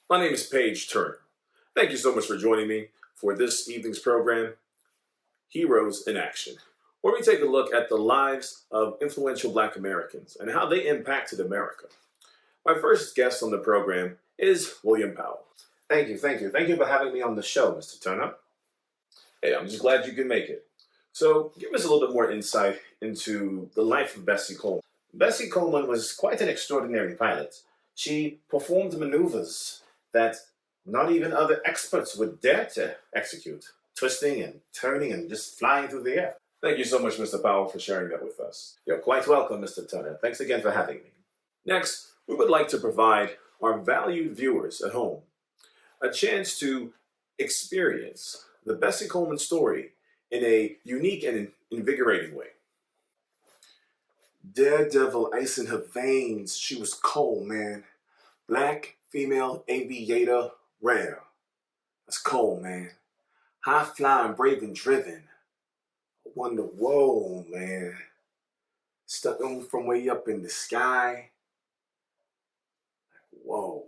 My name is Paige Turner. Thank you so much for joining me for this evening's program, Heroes in Action, where we take a look at the lives of influential Black Americans and how they impacted America. My first guest on the program is William Powell. Thank you, thank you. Thank you for having me on the show, Mr. Turner. Hey, I'm just glad you could make it. So, give us a little bit more insight into the life of Bessie Coleman. Bessie Coleman was quite an extraordinary pilot. She performed maneuvers that not even other experts would dare to execute, twisting and turning and just flying through the air. Thank you so much, Mr. Powell, for sharing that with us. You're quite welcome, Mr. Turner. Thanks again for having me. Next, we would like to provide our valued viewers at home a chance to experience the Bessie Coleman story in a unique and invigorating way. Daredevil ice in her veins, she was cold, man. Black, female, aviator, rare. That's cold, man. High flying, brave and driven. I wonder, whoa, man. Stuck on from way up in the sky. Whoa,